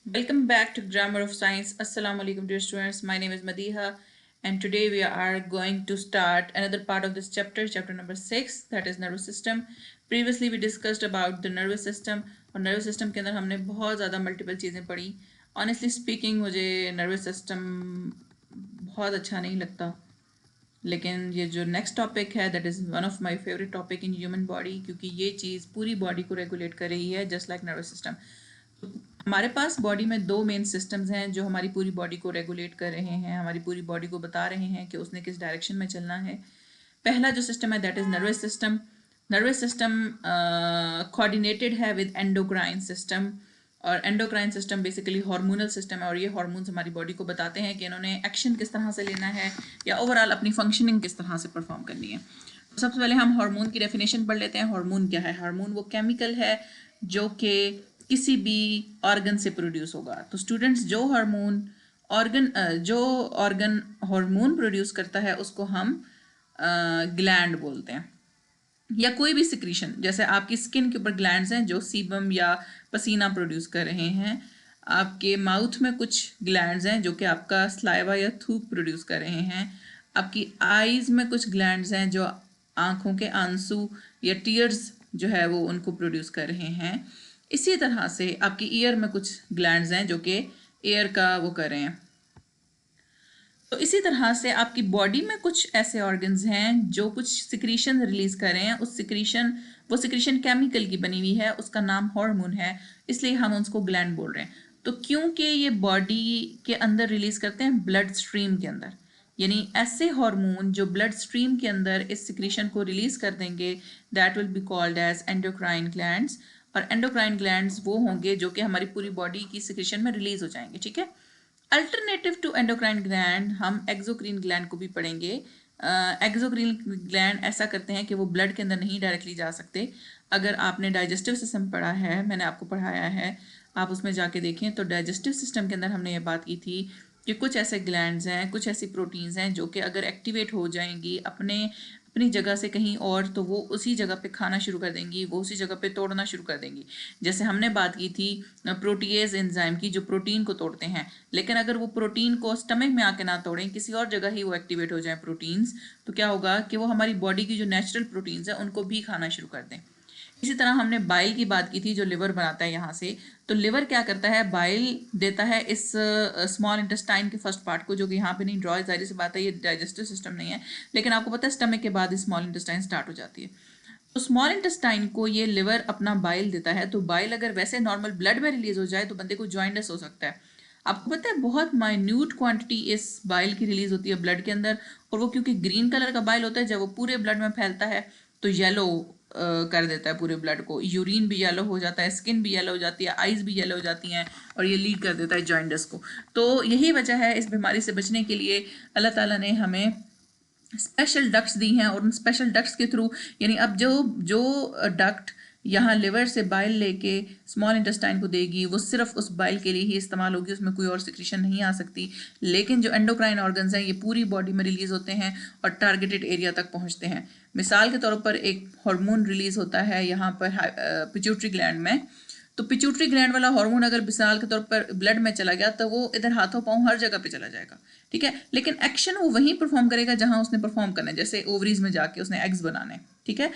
Welcome back to Grammar of Science. Assalamu alaikum dear students. My name is Madiha and today we are going to start another part of this chapter, chapter number 6, that is nervous system. Previously we discussed about the nervous system और nervous system के अंदर हमने बहुत ज़्यादा multiple चीज़ें पढ़ी. Honestly speaking मुझे nervous system बहुत अच्छा नहीं लगता, लेकिन ये जो नेक्स्ट टॉपिक है that is one of my favourite topic in human body, क्योंकि ये चीज़ पूरी बॉडी को रेगुलेट कर रही है जस्ट लाइक नर्वस सिस्टम. हमारे पास बॉडी में दो मेन सिस्टम्स हैं जो हमारी पूरी बॉडी को रेगुलेट कर रहे हैं, हमारी पूरी बॉडी को बता रहे हैं कि उसने किस डायरेक्शन में चलना है. पहला जो सिस्टम है that is nervous system. Nervous system coordinated है विद एंडोक्राइन सिस्टम, और endocrine system basically hormonal system है, और ये हार्मोन्स हमारी बॉडी को बताते हैं कि इन्होंने एक्शन किस तरह से लेना है या ओवरऑल अपनी फंक्शनिंग किस तरह से परफॉर्म करनी है. तो सबसे पहले हम हार्मोन की डेफिनेशन पढ़ लेते हैं. हार्मोन क्या है? हार्मोन वो केमिकल है जो कि किसी भी ऑर्गन से प्रोड्यूस होगा. तो स्टूडेंट्स, जो ऑर्गन हार्मोन प्रोड्यूस करता है उसको हम ग्लैंड बोलते हैं, या कोई भी सिक्रीशन. जैसे आपकी स्किन के ऊपर ग्लैंड्स हैं जो सीबम या पसीना प्रोड्यूस कर रहे हैं. आपके माउथ में कुछ ग्लैंड्स हैं जो कि आपका स्लाइवा या थूक प्रोड्यूस कर रहे हैं. आपकी आईज में कुछ ग्लैंड्स हैं जो आँखों के आंसू या टीयर्स जो है वो उनको प्रोड्यूस कर रहे हैं. इसी तरह से आपकी ईयर में कुछ ग्लैंड्स हैं जो कि एयर का वो कर रहे हैं. तो इसी तरह से आपकी बॉडी में कुछ ऐसे ऑर्गन्स हैं जो कुछ सिक्रीशन रिलीज कर रहे हैं. वो सिक्रीशन केमिकल की बनी हुई है, उसका नाम हार्मोन है, इसलिए हम उसको ग्लैंड बोल रहे हैं. तो क्योंकि ये बॉडी के अंदर रिलीज करते हैं ब्लड स्ट्रीम के अंदर, यानी ऐसे हार्मोन जो ब्लड स्ट्रीम के अंदर इस सिक्रीशन को रिलीज कर देंगे, that will be called as endocrine glands. और एंडोक्राइन ग्लैंड्स वो होंगे जो कि हमारी पूरी बॉडी की सिक्रीशन में रिलीज हो जाएंगे. ठीक है. अल्टरनेटिव टू एंडोक्राइन ग्लैंड हम एक्सोक्रीन ग्लैंड को भी पढ़ेंगे. एक्सोक्रीन ग्लैंड ऐसा करते हैं कि वो ब्लड के अंदर नहीं डायरेक्टली जा सकते. अगर आपने डाइजेस्टिव सिस्टम पढ़ा है, मैंने आपको पढ़ाया है, आप उसमें जाके देखें, तो डाइजेस्टिव सिस्टम के अंदर हमने ये बात की थी कि कुछ ऐसे ग्लैंड्स हैं, कुछ ऐसी प्रोटीन्स हैं जो कि अगर एक्टिवेट हो जाएंगी अपनी जगह से कहीं और, तो वो उसी जगह पे खाना शुरू कर देंगी, वो उसी जगह पे तोड़ना शुरू कर देंगी. जैसे हमने बात की थी प्रोटीएज एंजाइम की, जो प्रोटीन को तोड़ते हैं. लेकिन अगर वो प्रोटीन को स्टमक में आके ना तोड़ें, किसी और जगह ही वो एक्टिवेट हो जाए प्रोटीन्स, तो क्या होगा कि वो हमारी बॉडी की जो नेचुरल प्रोटीन्स हैं उनको भी खाना शुरू कर दें. इसी तरह हमने बाइल की बात की थी, जो लिवर बनाता है यहाँ से. तो लिवर क्या करता है? बाइल देता है इस स्मॉल इंटेस्टाइन के फर्स्ट पार्ट को, जो कि यहाँ पे नहीं ड्रॉ है, जाहिर सी बात है ये डाइजेस्टिव सिस्टम नहीं है, लेकिन आपको पता है स्टमक के बाद स्मॉल इंटेस्टाइन स्टार्ट हो जाती है. तो स्मॉल इंटेस्टाइन को ये लिवर अपना बाइल देता है. तो बाइल अगर वैसे नॉर्मल ब्लड में रिलीज हो जाए तो बंदे को जॉइंडिस हो सकता है. आपको पता है बहुत माइन्यूट क्वांटिटी इस बाइल की रिलीज होती है ब्लड के अंदर, और वो क्योंकि ग्रीन कलर का बाइल होता है, जब वो पूरे ब्लड में फैलता है तो येलो कर देता है पूरे ब्लड को. यूरिन भी येलो हो जाता है, स्किन भी येलो हो जाती है, आइज़ भी येलो हो जाती हैं, और ये लीड कर देता है जॉइंडिस को. तो यही वजह है, इस बीमारी से बचने के लिए अल्लाह ताला ने हमें स्पेशल डक्ट्स दी हैं, और उन स्पेशल डक्ट्स के थ्रू, यानी अब जो डक्ट यहाँ लिवर से बाइल लेके स्मॉल इंटेस्टाइन को देगी, वो सिर्फ उस बाइल के लिए ही इस्तेमाल होगी, उसमें कोई और सिक्रीशन नहीं आ सकती. लेकिन जो एंडोक्राइन ऑर्गन्स हैं ये पूरी बॉडी में रिलीज होते हैं और टारगेटेड एरिया तक पहुँचते हैं. मिसाल के तौर पर एक हार्मोन रिलीज होता है यहाँ पर पिट्यूटरी ग्लैंड में. तो पिट्यूटरी ग्लैंड वाला हार्मोन अगर मिसाल के तौर पर ब्लड में चला गया तो वो इधर हाथों पाँव हर जगह पे चला जाएगा. ठीक है. लेकिन एक्शन वो वहीं परफॉर्म करेगा जहां उसने परफॉर्म करना है, जैसे ओवरीज में जाके उसने एग्स बनाने. ठीक है.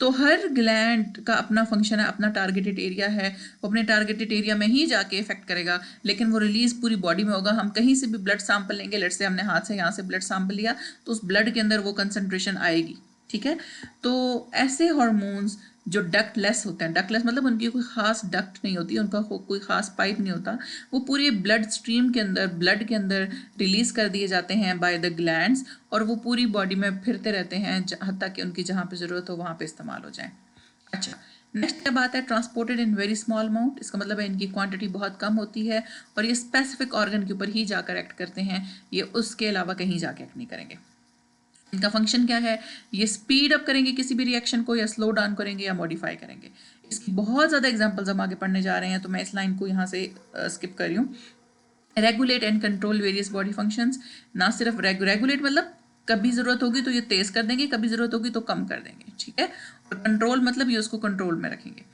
तो हर ग्लैंड का अपना फंक्शन है, अपना टारगेटेड एरिया है, वो अपने टारगेटेड एरिया में ही जाके इफेक्ट करेगा, लेकिन वो रिलीज पूरी बॉडी में होगा. हम कहीं से भी ब्लड सैंपल लेंगे, लेट से हमने हाथ से यहाँ से ब्लड सैंपल लिया, तो उस ब्लड के अंदर वो कंसनट्रेशन आएगी. ठीक है. तो ऐसे हार्मोन्स जो डक्टलेस होते हैं, डक्टलेस मतलब उनकी कोई खास डक्ट नहीं होती, उनका कोई खास पाइप नहीं होता, वो पूरे ब्लड स्ट्रीम के अंदर, ब्लड के अंदर रिलीज कर दिए जाते हैं बाय द ग्लैंड्स, और वो पूरी बॉडी में फिरते रहते हैं हत्ता कि उनकी जहाँ पे ज़रूरत हो वहाँ पे इस्तेमाल हो जाए. अच्छा, नेक्स्ट क्या बात है? Transported in very small amount. इसका मतलब है इनकी क्वांटिटी बहुत कम होती है, और ये स्पेसिफिक ऑर्गन के ऊपर ही जाकर एक्ट करते हैं, ये उसके अलावा कहीं जाके एक्ट नहीं करेंगे. इनका फंक्शन क्या है? ये स्पीड अप करेंगे किसी भी रिएक्शन को, या स्लो डाउन करेंगे, या मॉडिफाई करेंगे. इसकी बहुत ज़्यादा एग्जांपल्स हम आगे पढ़ने जा रहे हैं, तो मैं इस लाइन को यहाँ से स्किप कर रही हूँ. Regulate and control various body functions. ना सिर्फ रेगुलेट मतलब कभी ज़रूरत होगी तो ये तेज़ कर देंगे, कभी ज़रूरत होगी तो कम कर देंगे. ठीक है. और कंट्रोल मतलब ये उसको कंट्रोल में रखेंगे.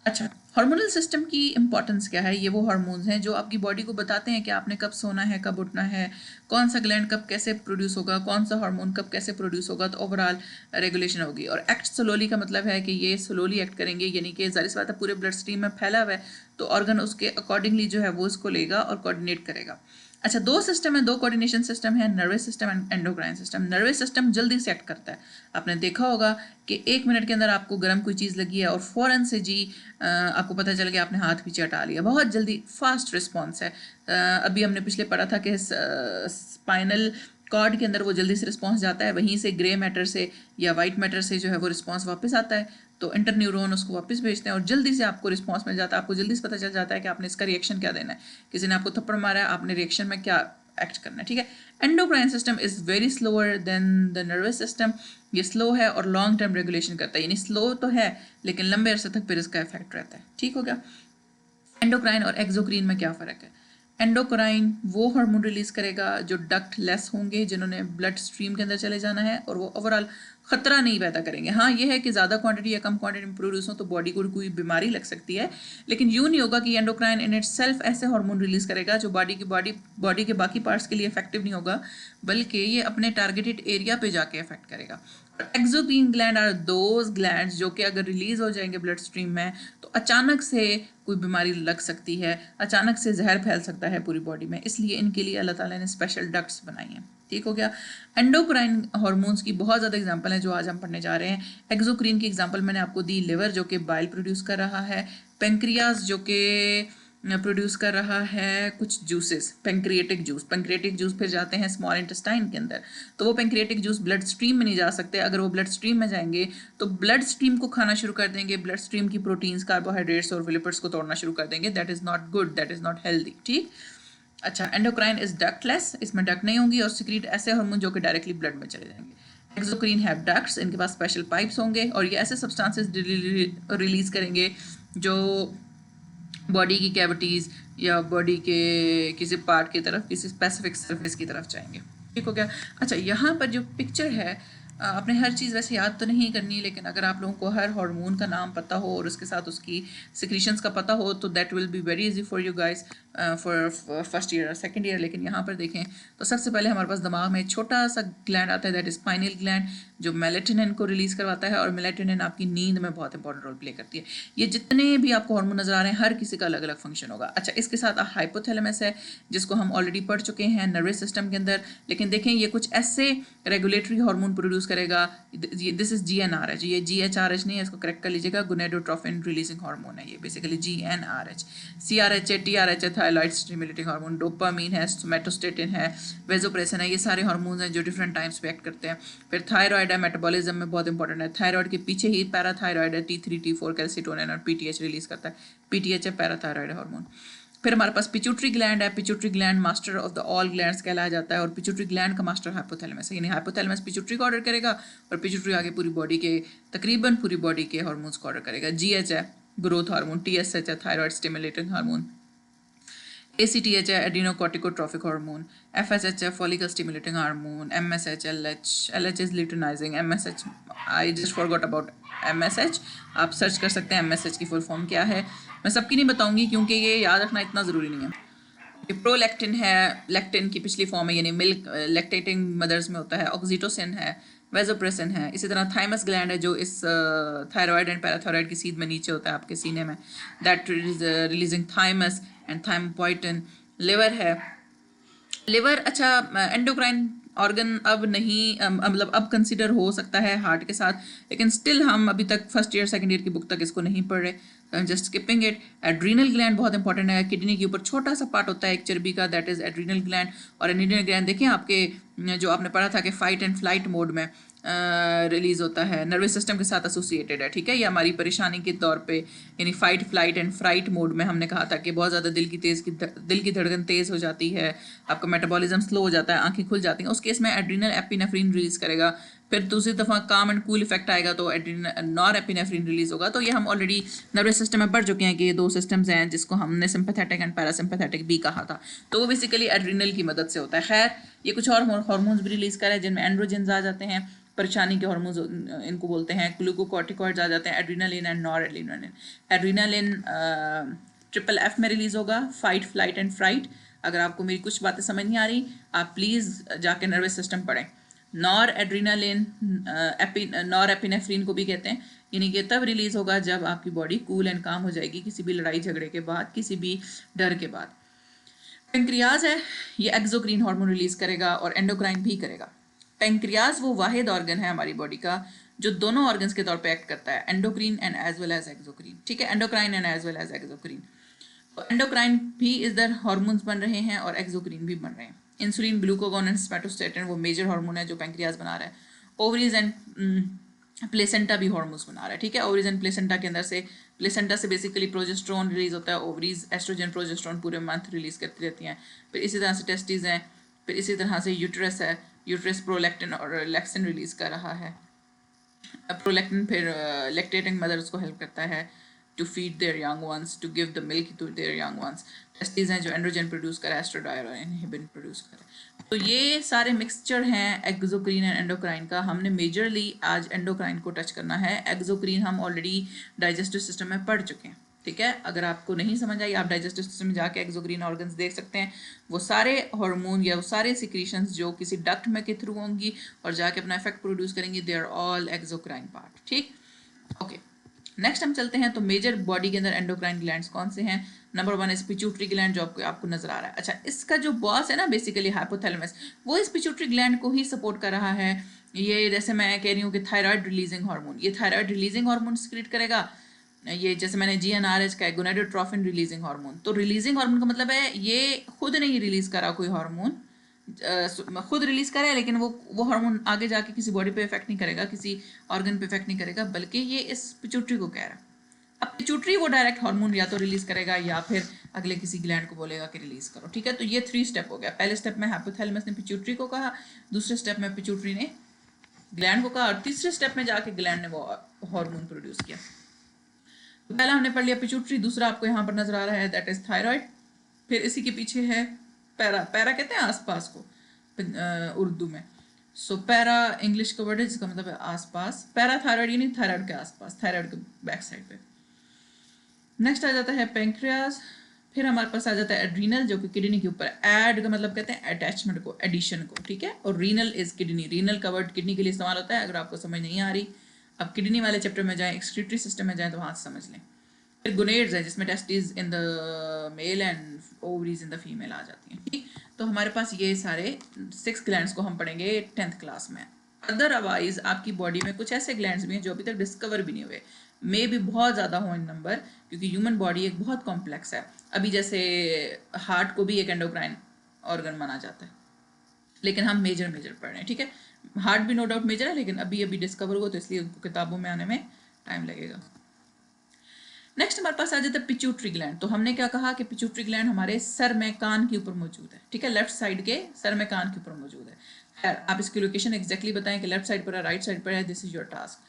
अच्छा, हार्मोनल सिस्टम की इंपॉर्टेंस क्या है? ये वो हार्मोन्स हैं जो आपकी बॉडी को बताते हैं कि आपने कब सोना है, कब उठना है, कौन सा ग्लैंड कब कैसे प्रोड्यूस होगा, कौन सा हार्मोन कब कैसे प्रोड्यूस होगा, तो ओवरऑल रेगुलेशन होगी। और एक्ट स्लोली का मतलब है कि ये स्लोली एक्ट करेंगे, यानी कि जाहिर सी बात है पूरे ब्लड स्ट्रीम में फैला हुआ है, तो ऑर्गन उसके अकॉर्डिंगली जो है वो इसको लेगा और कोऑर्डिनेट करेगा। अच्छा, दो सिस्टम है, दो कोऑर्डिनेशन सिस्टम है, nervous system and endocrine system. Nervous system जल्दी से एक्ट करता है। आपने देखा होगा कि 1 मिनट के अंदर आपको गर्म कोई चीज़ लगी है और फ़ौरन से जी आपको पता चल गया, आपने हाथ पीछे हटा लिया, बहुत जल्दी फास्ट रिस्पॉन्स है। अभी हमने पिछले पढ़ा था कि स्पाइनल कॉर्ड के अंदर वो जल्दी से रिस्पॉन्स जाता है, वहीं से ग्रे मैटर से या वाइट मैटर से जो है वो रिस्पॉन्स वापस आता है, तो इंटरन्यूरॉन उसको वापस भेजते हैं और जल्दी से आपको रिस्पॉन्स मिल जाता है। आपको जल्दी से पता चल जाता है कि आपने इसका रिएक्शन क्या देना है। किसी ने आपको थप्पड़ मारा है, आपने रिएक्शन में क्या एक्ट करना है, ठीक है। Endocrine system is very slower then the nervous system. ये स्लो है और लॉन्ग टर्म रेगुलेशन करता है, यानी स्लो तो है लेकिन लंबे अरसे तक फिर इसका इफेक्ट रहता है, ठीक हो गया। एंडोक्राइन और एक्सोक्रीन में क्या फ़र्क है? एंडोक्राइन वो हार्मोन रिलीज करेगा जो डक्ट लेस होंगे, जिन्होंने ब्लड स्ट्रीम के अंदर चले जाना है, और वो ओवरऑल खतरा नहीं पैदा करेंगे। हाँ, ये है कि ज़्यादा क्वांटिटी या कम क्वांटिटी में प्रोड्यूस हो तो बॉडी को कोई बीमारी लग सकती है, लेकिन यूँ नहीं होगा कि एंडोक्राइन इन इट सेल्फ ऐसे हार्मोन रिलीज करेगा जो बॉडी के बाकी पार्ट्स के लिए इफेक्टिव नहीं होगा, बल्कि ये अपने टारगेटेड एरिया पे जाके इफेक्ट करेगा। एक्सोक्रीन ग्लैंड आर दोज ग्लैंड्स जो कि अगर रिलीज हो जाएंगे ब्लड स्ट्रीम में तो अचानक से कोई बीमारी लग सकती है, अचानक से जहर फैल सकता है पूरी बॉडी में, इसलिए इनके लिए अल्लाह ताला ने स्पेशल डक्ट्स बनाई हैं, ठीक हो गया। एंडोक्राइन हार्मोन्स की बहुत ज़्यादा एग्जांपल है जो आज हम पढ़ने जा रहे हैं। एक्सोक्रीन की एग्जांपल मैंने आपको दी, लिवर जो कि बाइल प्रोड्यूस कर रहा है, पेंक्रियाज जो कि प्रोड्यूस कर रहा है कुछ जूसेस, पेंक्रिएटिक जूस फिर जाते हैं स्मॉल इंटेस्टाइन के अंदर, तो वो पेंक्रिएटिक जूस ब्लड स्ट्रीम में नहीं जा सकते। अगर वो ब्लड स्ट्रीम में जाएंगे तो ब्लड स्ट्रीम को खाना शुरू कर देंगे, ब्लड स्ट्रीम की प्रोटीन्स, कार्बोहाइड्रेट्स और लिपिड्स को तोड़ना शुरू कर देंगे। That is not good, that is not healthy, ठीक। अच्छा, एंडोक्राइन इज डक्टलेस, इसमें डक्ट नहीं होंगी और सिक्रीट ऐसे हार्मोन जो कि डायरेक्टली ब्लड में चले जाएंगे। एक्सोक्रीन हैव डक्ट्स, इनके पास स्पेशल पाइप्स होंगे और ये ऐसे सब्सटेंसेस रिलीज करेंगे जो बॉडी की कैविटीज़ या बॉडी के किसी पार्ट की तरफ, किसी स्पेसिफिक सरफेस की तरफ जाएंगे, ठीक हो गया। अच्छा, यहाँ पर जो पिक्चर है, आपने हर चीज़ वैसे याद तो नहीं करनी, लेकिन अगर आप लोगों को हर हार्मोन का नाम पता हो और उसके साथ उसकी सिक्रीशंस का पता हो तो that will be very easy for you guys for first year और सेकंड ईयर। लेकिन यहाँ पर देखें तो सबसे पहले हमारे पास दिमाग में छोटा सा ग्लैंड आता है, दैट इज पाइनियल ग्लैंड, जो मेलेटोनिन को रिलीज करवाता है और मेलेटोनिन आपकी नींद में बहुत इंपॉर्टेंट रोल प्ले करती है। ये जितने भी आपको हार्मोन नजर आ रहे हैं हर किसी का अलग अलग फंक्शन होगा। अच्छा, इसके साथ हाइपोथैलेमस है जिसको हम ऑलरेडी पढ़ चुके हैं नर्वस सिस्टम के अंदर, लेकिन देखें ये कुछ ऐसे रेगुलेटरी हार्मोन प्रोड्यूस करेगा। दिस इज GnRH, ये GHRH नहीं है, इसको करेक्ट कर लीजिएगा, गोनेडोट्रोफिन रिलीजिंग हार्मोन है ये बेसिकली GnRH। CRH है, TRH है, थायराइड स्टिमुलेटिंग हार्मोन, डोपामीन है, सोमेटोस्टेटिन है, वेजोप्रेसिन है, ये सारे हार्मोन्स हैं जो डिफरेंट टाइम्स पे एक्ट करते हैं। फिर थायराइड है, मेटाबॉलिज्म में बहुत इंपॉर्टेंट है। थायराइड के पीछे ही पैराथायराइड है, T3 T4 कैल्सिटोनिन और PTH रिलीज करता है। PTH है पैराथायराइड हार्मोन। फिर हमारे पास पिट्यूटरी ग्लैंड है, pituitary gland master of the all glands कहलाया जाता है और पिट्यूटरी ग्लैंड का मास्टर हाइपोथैलेमस है, यानी हाइपोथैलेमस पिट्यूटरी को ऑर्डर करेगा और पिट्यूटरी आगे पूरी बॉडी के तकरीबन पूरी बॉडी के हार्मोन्स को ऑर्डर करेगा। GH है ग्रोथ हार्मोन, TSH है थायराइड स्टिमुलेटिंग हार्मोन, ACTH है एड्रीनोकॉर्टिकोट्रोफिक हार्मोन, FSH है follicle stimulating hormone, MSH, LH is luteinising, MSH I just forgot about MSH, आप सर्च कर सकते हैं MSH की फुल फॉर्म क्या है। मैं सबकी नहीं बताऊंगी क्योंकि ये याद रखना इतना ज़रूरी नहीं है। प्रोलैक्टिन है, लैक्टिन की पिछली फॉर्म है, यानी मिल्क लैक्टेटिंग मदर्स में होता है। ऑक्सीटोसिन है, वेजोप्रेसिन है। इसी तरह थाइमस ग्लैंड है जो इस थायराइड एंड पैराथायराइड की सीध में नीचे होता है आपके सीने में, that is releasing thymus and thymopoietin. Liver है, लिवर अच्छा एंडोक्राइन ऑर्गन अब नहीं, मतलब अब कंसिडर हो सकता है हार्ट के साथ, लेकिन स्टिल हम अभी तक फर्स्ट ईयर सेकंड ईयर की बुक तक इसको नहीं पढ़ रहे, just skipping it. Adrenal gland बहुत इंपॉर्टेंट है, किडनी के ऊपर छोटा सा पार्ट होता है एक चर्बी का, दैट इज एड्रीनल ग्लैंड। और एड्रीनल ग्लैंड देखें आपके जो आपने पढ़ा था कि फाइट एंड फ्लाइट मोड में रिलीज होता है, नर्वस सिस्टम के साथ एसोसिएटेड है, ठीक है। ये हमारी परेशानी के तौर पे, यानी fight flight and fright mode में हमने कहा था कि बहुत ज़्यादा दिल की धड़कन तेज़ हो जाती है, आपका मेटाबॉलिज्म स्लो हो जाता है, आंखें खुल जाती हैं, उस केस में एड्रीनल एपिनेफ्रीन रिलीज करेगा फिर दूसरी दफ़ा काम एंड कूल इफेक्ट आएगा तो नॉरएपिनेफ्रिन रिलीज होगा। तो ये हम ऑलरेडी नर्वस सिस्टम में पढ़ चुके हैं कि ये दो सिस्टम्स हैं जिसको हमने सिंपैथेटिक एंड पैरासिम्पैथेटिक भी कहा था। तो वो बेसिकली एड्रिनल की मदद से होता है। खैर ये कुछ और हार्मोन्स भी रिलीज कर रहे हैं जिनमें एंड्रोजेंस आ जाते हैं, परेशानी के हार्मोन्स इनको बोलते हैं, ग्लूकोकॉर्टिकॉइड्स आ जाते हैं, adrenaline and noradrenaline. Adrenaline triple F में रिलीज होगा, फाइट फ्लाइट एंड फ्राइट। अगर आपको मेरी कुछ बातें समझ नहीं आ रही आप प्लीज़ जाके नर्वस सिस्टम पढ़ें। नॉर एड्रीनालिन नॉर एपिनेफ्रिन को भी कहते हैं, यानी कि तब रिलीज होगा जब आपकी बॉडी कूल एंड काम हो जाएगी किसी भी लड़ाई झगड़े के बाद, किसी भी डर के बाद। पेंक्रियाज है, ये एक्सोक्रीन हार्मोन रिलीज करेगा और एंडोक्राइन भी करेगा। पेंक्रियाज वो वाहिद ऑर्गन है हमारी बॉडी का जो दोनों ऑर्गन्स के तौर पे एक्ट करता है, endocrine and as well as exocrine. ठीक है, endocrine and as well as exocrine. तो एंडोक्राइन भी इधर हार्मोन्स बन रहे हैं और एक्सोक्रीन भी बन रहे हैं। इंसुलिन, ग्लूकागॉन एंड स्पेटोस्टेटिन वो मेजर हार्मोन है जो पैंक्रियाज बना रहा है। ओवरीज एंड प्लेसेंटा भी हार्मोन्स बना रहा है। ठीक है, ओवरीज एंड प्लेसेंटा के अंदर से, प्लेसेंटा से बेसिकली प्रोजेस्टेरोन रिलीज होता है, ओवरीज एस्ट्रोजन प्रोजेस्टेरोन पूरे मंथ रिलीज करती रहती हैं। फिर इसी तरह से टेस्टिस हैं, फिर इसी तरह से यूट्रस है, यूट्रस प्रोलैक्टिन और लेक्सिन रिलीज कर रहा है। प्रोलैक्टिन फिर लैक्टेटिंग मदर्स को हेल्प करता है to feed their young ones, to give the milk to their young ones. Testis हैं जो एंड्रोजन प्रोड्यूस करे, एस्ट्रोडायल और इनहिबिन प्रोड्यूस करे। तो ये सारे मिक्सचर हैं एक्सोक्रीन एंड एंडोक्राइन का। हमने मेजरली आज एंडोक्राइन को टच करना है। एक्सोक्रीन हम ऑलरेडी डाइजेस्टिव सिस्टम में पढ़ चुके हैं। ठीक है, अगर आपको नहीं समझ आई आप डाइजेस्टिव सिस्टम में जाके एक्सोक्रीन ऑर्गन्स देख सकते हैं। वो सारे हार्मोन या वो सारे सिक्रीशंस जो किसी डक्ट में के थ्रू होंगी और जाके अपना इफेक्ट प्रोड्यूस करेंगी, they are all exocrine part. ठीक, ओके। नेक्स्ट हम चलते हैं तो मेजर बॉडी के अंदर एंडोक्राइन ग्लैंड्स कौन से हैं। नंबर 1 इस पिट्यूटरी ग्लैंड जो आपको नजर आ रहा है। अच्छा, इसका जो बॉस है ना बेसिकली हाइपोथैलेमस, वो इस पिट्यूटरी ग्लैंड को ही सपोर्ट कर रहा है। ये जैसे मैं कह रही हूँ कि थायराइड रिलीजिंग हार्मोन, ये थायराइड रिलीजिंग हार्मोन सिक्रीट करेगा। ये जैसे मैंने GnRH का है, गोनाडोट्रोफिन रिलीजिंग हार्मोन। तो रिलीजिंग हार्मोन का मतलब है ये खुद नहीं रिलीज करा कोई हार्मोन, खुद रिलीज करे लेकिन वो हार्मोन आगे जाके किसी बॉडी पे इफेक्ट नहीं करेगा, किसी ऑर्गन पे इफेक्ट नहीं करेगा, बल्कि ये इस पिट्यूटरी को कह रहा है। अब पिट्यूटरी वो डायरेक्ट हार्मोन या तो रिलीज करेगा या फिर अगले किसी ग्लैंड को बोलेगा कि रिलीज करो। ठीक है, तो ये 3 स्टेप हो गया। पहले स्टेप में हाइपोथैलेमस ने पिट्यूटरी को कहा, दूसरे स्टेप में पिट्यूटरी ने ग्लैंड को कहा और तीसरे स्टेप में जाके ग्लैंड ने वो हार्मोन प्रोड्यूस किया। तो पहला हमने पढ़ लिया पिट्यूटरी, दूसरा आपको यहाँ पर नजर आ रहा है दैट इज थायराइड। फिर इसी के पीछे है पैरा, पैरा कहते हैं आसपास को उर्दू में। सो पैरा इंग्लिश का वर्ड है जिसका मतलब है आसपास। पैरा थायराइड यानी थायराइड के आसपास, थायराइड के बैक साइड पे। नेक्स्ट आ जाता है पेंक्रियाज। फिर हमारे पास आ जाता है एड्रीनल जो कि किडनी के ऊपर। एड का मतलब कहते हैं अटैचमेंट को, एडिशन को। ठीक है, और रीनल इज किडनी। रीनल का वर्ड किडनी के लिए इस्तेमाल होता है। अगर आपको समझ नहीं आ रही अब किडनी वाले चैप्टर में जाएं, एक्सक्रीटरी सिस्टम में जाएं तो वहाँ से समझ लें। फिर गोनेड्स है जिसमें testis in the male and ovaries in the female आ जाती हैं। ठीक, तो हमारे पास ये सारे 6 ग्लैंड्स को हम पढ़ेंगे 10th क्लास में। अदरवाइज आपकी बॉडी में कुछ ऐसे ग्लैंड्स भी हैं जो अभी तक डिस्कवर भी नहीं हुए, मे भी बहुत ज़्यादा हो इन नंबर, क्योंकि ह्यूमन बॉडी एक बहुत कॉम्प्लेक्स है। अभी जैसे हार्ट को भी एक एंडोक्राइन ऑर्गन माना जाता है, लेकिन हम मेजर पढ़ रहे हैं। ठीक है, हार्ट भी नो डाउट मेजर है लेकिन अभी डिस्कवर हुआ तो इसलिए उनको किताबों में आने में टाइम लगेगा। नेक्स्ट हमारे पास आ जाता है पिट्यूटरी ग्लैंड। तो हमने क्या कहा कि पिट्यूटरी ग्लैंड हमारे सर में कान के ऊपर मौजूद है। ठीक है, लेफ्ट साइड के सर में कान के ऊपर मौजूद है। खैर आप इसकी लोकेशन एग्जैक्टली बताएं कि लेफ्ट साइड पर है, राइट साइड पर है, दिस इज योर टास्क।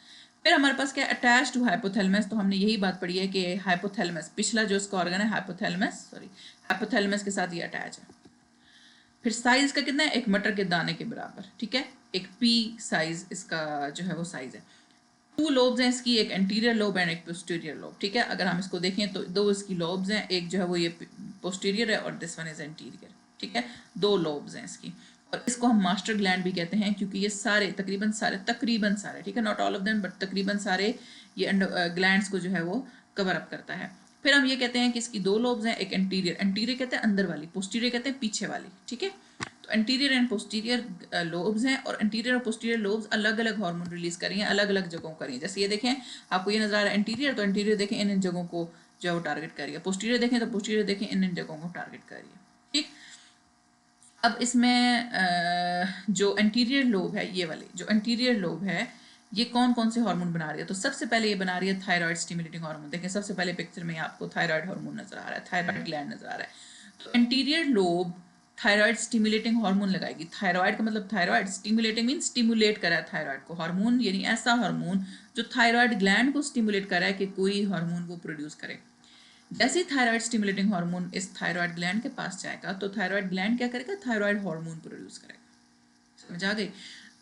फिर हमारे पास क्या अटैच टू हाइपोथैलेमस। तो हमने यही बात पढ़ी है कि हाइपोथैलेमस पिछला जो इसका ऑर्गन है हाइपोथैलेमस के साथ ये अटैच है। फिर साइज का कितना है, एक मटर के दाने के बराबर। ठीक है, एक पी साइज इसका जो है वो साइज है। 2 लोब्स हैं इसकी, एक एंटीरियर लोब एंड एक पोस्टीरियर लोब। ठीक है, अगर हम इसको देखें तो 2 इसकी लोब्स हैं, एक जो है वो ये पोस्टीरियर है और दिस वन इज एंटीरियर। ठीक है, 2 लोब्स हैं इसकी और इसको हम मास्टर ग्लैंड भी कहते हैं क्योंकि ये सारे तकरीबन सारे, ठीक है, not all of them but तकरीबन सारे ये ग्लैंड्स को जो है वो कवर अप करता है। फिर हम ये कहते हैं कि इसकी 2 लोब्स हैं, एक एंटीरियर कहते हैं अंदर वाली, पोस्टीरियर कहते हैं पीछे वाली। ठीक है, तो एंटीरियर एंड पोस्टीरियर लोब्स हैं और एंटीरियर और पोस्टीरियर लोब्स अलग अलग हार्मोन रिलीज कर रही हैं, अलग अलग जगहों कर रही हैं। जैसे ये देखें आपको ये नजर आ रहा है एंटीरियर, तो एंटीरियर देखें इन जगहों को जो है वो टारगेट कर रही है, पोस्टीरियर देखें तो पोस्टीरियर देखें इन जगहों को टारगेट कर रही है। ठीक, अब इसमें जो एंटीरियर लोब है, ये वाली जो एंटीरियर लोब है ये कौन कौन से हार्मोन बना रही है। तो सबसे पहले ये बना रही है थायराइड स्टिमुलेटिंग हार्मोन। देखें सबसे पहले पिक्चर में आपको थायराइड हार्मोन नजर आ रहा है, थायराइड ग्लैंड नजर आ रहा है। तो anterior lobe thyroid stimulating hormone लगाएगी। थायराइड का मतलब थायराइड, स्टिमुलेटिंग मीन स्टिमुलेट कर रहा है थायराइड को। हार्मोन यानी ऐसा हार्मोन जो थायराइड ग्लैंड को स्टिमुलेट कर रहा है कि कोई हार्मोन वो प्रोड्यूस करे। जैसे ही थायराइड स्टिमुलेटिंग हार्मोन इस थायराइड ग्लैंड के पास जाएगा तो थायराइड ग्लैंड क्या करेगा, थायराइड हार्मोन प्रोड्यूस करेगा। समझ आ गई?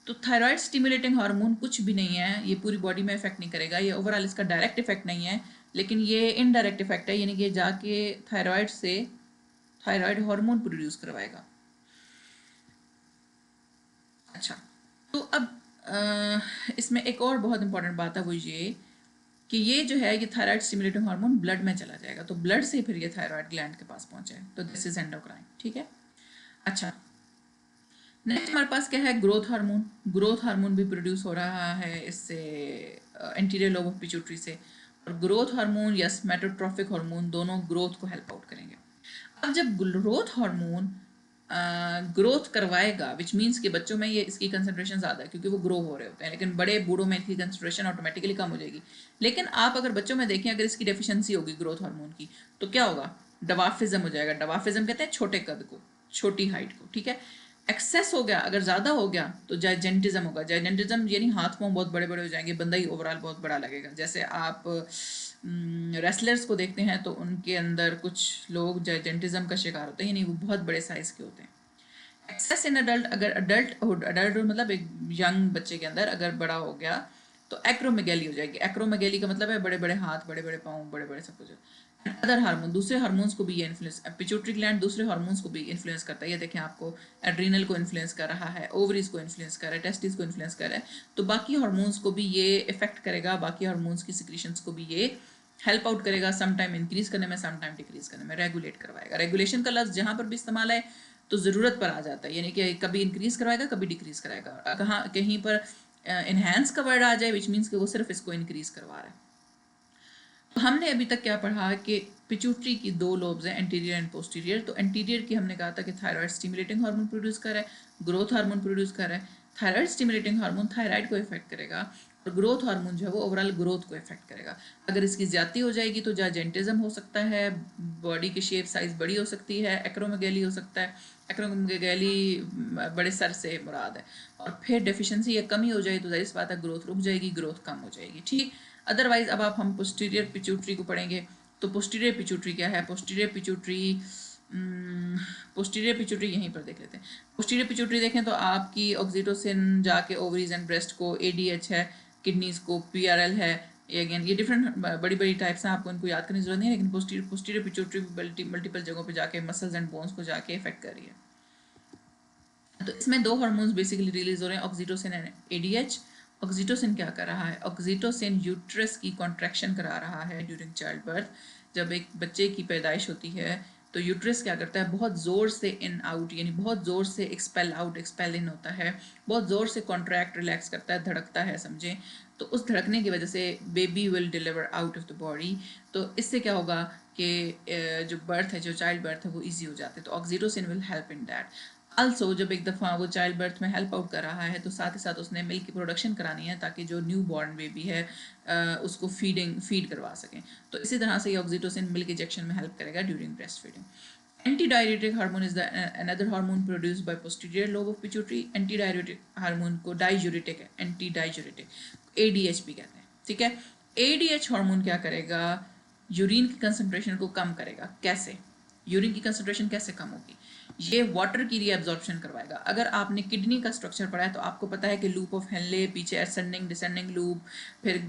तो थायराइड स्टिमुलेटिंग हार्मोन कुछ भी नहीं है, ये पूरी बॉडी में इफेक्ट नहीं करेगा, ये ओवरऑल इसका डायरेक्ट इफेक्ट नहीं है, लेकिन ये इनडायरेक्ट इफेक्ट है, यानी कि जाके थायराइड से थायराइड हार्मोन प्रोड्यूस करवाएगा। अच्छा, तो अब इसमें एक और बहुत इंपॉर्टेंट बात है, वो ये कि ये जो है ये थायराइड स्टिमुलेटिंग हार्मोन ब्लड में चला जाएगा, तो ब्लड से फिर ये थायराइड ग्लैंड के पास पहुंचे, तो दिस इज एंडोक्राइन। ठीक है। अच्छा, नेक्स्ट हमारे पास क्या है, ग्रोथ हार्मोन। ग्रोथ हार्मोन भी प्रोड्यूस हो रहा है इससे, एंटीरियर लोब ऑफ पिट्यूटरी से। और ग्रोथ हार्मोन या स्मेटोट्रॉफिक हार्मोन दोनों ग्रोथ को हेल्प आउट करेंगे। अब जब ग्रोथ हार्मोन ग्रोथ करवाएगा, विच मीन्स कि बच्चों में ये इसकी कंसंट्रेशन ज़्यादा है क्योंकि वो ग्रो हो रहे होते हैं, लेकिन बड़े बूढ़ों में इसकी कंसंट्रेशन ऑटोमेटिकली कम हो जाएगी। लेकिन आप अगर बच्चों में देखें, अगर इसकी डेफिशिएंसी होगी ग्रोथ हार्मोन की, तो क्या होगा, डवाफिज्म हो जाएगा। डवाफिज्म कहते हैं छोटे कद को, छोटी हाइट को। ठीक है। एक्सेस हो गया, अगर ज़्यादा हो गया तो जाइजेंटिज्म होगा। जाइजेंटिज्म यानी हाथ पाँव बहुत बड़े बड़े हो जाएंगे, बंदा ही ओवरऑल बहुत बड़ा लगेगा। जैसे आप रेसलर्स को देखते हैं तो उनके अंदर कुछ लोग जाइजेंटिज्म का शिकार होते हैं, यानी वो बहुत बड़े साइज के होते हैं। एक्सेस इन अडल्ट, अगर अडल्ट मतलब एक यंग बच्चे के अंदर अगर बड़ा हो गया तो एक्रोमेगैली हो जाएगी। एक्रोमेगैली का मतलब है बड़े बड़े हाथ, बड़े बड़े पाँव, बड़े बड़े सब कुछ। अदर हार्मोन, दूसरे हार्मोन्स को भी ये इन्फ्लुएंस, पिट्यूटरी ग्लैंड दूसरे हार्मोन्स को भी इन्फ्लुएंस करता है। ये देखें, आपको एड्रीनल को इन्फ्लुएंस कर रहा है, ओवरीज को इन्फ्लुएंस कर रहा है, टेस्टिस को इन्फ्लुएंस कर रहा है, तो बाकी हार्मोन्स को भी ये इफेक्ट करेगा, बाकी हार्मोन्स की सिक्रीशंस को भी ये हेल्प आउट करेगा, सम टाइम इंक्रीज करने में, सम टाइम डिक्रीज करने में, रेगुलेट करवाएगा। रेगुलेशन का लफ्ज जहाँ पर भी इस्तेमाल है तो ज़रूरत पर आ जाता है, यानी कि कभी इंक्रीज करवाएगा, कभी डिक्रीज कराएगा। कहाँ कहीं पर इन्हेंस का वर्ड आ जाए, विच मीन्स कि वो सिर्फ इसको इंक्रीज करवा रहा है। तो हमने अभी तक क्या पढ़ा कि पिट्यूटरी की दो लोब्स हैं, एंटीरियर एंड पोस्टीरियर। तो एंटीरियर की हमने कहा था कि थायराइड स्टिमुलेटिंग हार्मोन प्रोड्यूस कर रहा है, ग्रोथ हार्मोन प्रोड्यूस कर रहा है। थायराइड स्टिमुलेटिंग हार्मोन थायराइड को इफेक्ट करेगा और ग्रोथ हार्मोन जो है वो ओवरऑल ग्रोथ को इफेक्ट करेगा। अगर इसकी ज्यादा हो जाएगी तो जाइजेंटिज्म हो सकता है, बॉडी की शेप साइज बड़ी हो सकती है, एक्रोमेगैली हो सकता है। एक्रोमेगैली बड़े सर से मुराद है। और फिर डेफिशिएंसी या कमी हो जाए तो जाहिर सी बात है ग्रोथ रुक जाएगी, ग्रोथ कम हो जाएगी। ठीक। अदरवाइज अब आप हम पोस्टीरियर पिट्यूटरी को पढ़ेंगे। तो पोस्टीरियर पिट्यूटरी क्या है, पोस्टीरियर पिट्यूटरी यहीं पर देख लेते हैं। पोस्टीरियर पिट्यूटरी देखें तो आपकी ऑक्सीटोसिन जाके ओवरीज एंड ब्रेस्ट को, एडीएच है किडनीज को, पीआरएल है, ये अगेन ये डिफरेंट बड़ी बड़ी टाइप्स हैं, आपको इनको याद करने की जरूरत नहीं है, लेकिन पोस्टीरियर पिट्यूटरी मल्टीपल जगहों पे जाके मसल्स एंड बोन्स को जाके इफेक्ट कर रही है। तो इसमें दो हार्मोन्स बेसिकली रिलीज हो रहे हैं, ऑक्सीटोसिन एंड एडीएच। ऑक्सीटोसिन क्या कर रहा है, ऑक्सीटोसिन यूट्रस की कॉन्ट्रैक्शन करा रहा है ड्यूरिंग चाइल्ड बर्थ। जब एक बच्चे की पैदाइश होती है तो यूट्रस क्या करता है, बहुत ज़ोर से इन आउट, यानी बहुत ज़ोर से एक्सपेल आउट एक्सपेल इन होता है, बहुत ज़ोर से कॉन्ट्रैक्ट रिलैक्स करता है, धड़कता है समझें। तो उस धड़कने की वजह से baby will deliver out of the body. तो इससे क्या होगा कि जो बर्थ है, जो चाइल्ड बर्थ है वो ईजी हो जाती है। तो oxytocin will help in that. Also जब एक दफ़ा वो चाइल्ड बर्थ में हेल्प आउट कर रहा है तो साथ ही साथ उसने मिल्क की प्रोडक्शन करानी है ताकि जो न्यू बॉर्न बेबी है उसको फीड करवा सकें। तो इसी तरह से ये ऑक्सीटोसिन मिल्क इंजेक्शन में हेल्प करेगा during breast feeding. Antidiuretic hormone is the another hormone produced by posterior lobe of pituitary. Antidiuretic hormone को डाययूरेटिक है, एंटीडाययूरेटिक एडीएच भी कहते हैं। ठीक है। एडीएच हार्मोन क्या करेगा, यूरिन की कंसंट्रेशन को कम करेगा। कैसे, यूरिन की कंसंट्रेशन कैसे कम होगी, ये वाटर की रीअब्जॉर्प्शन करवाएगा। अगर आपने किडनी का स्ट्रक्चर पढ़ा है तो आपको पता है कि लूप ऑफ हेनले, पीछे असेंडिंग डिसेंडिंग लूप, फिर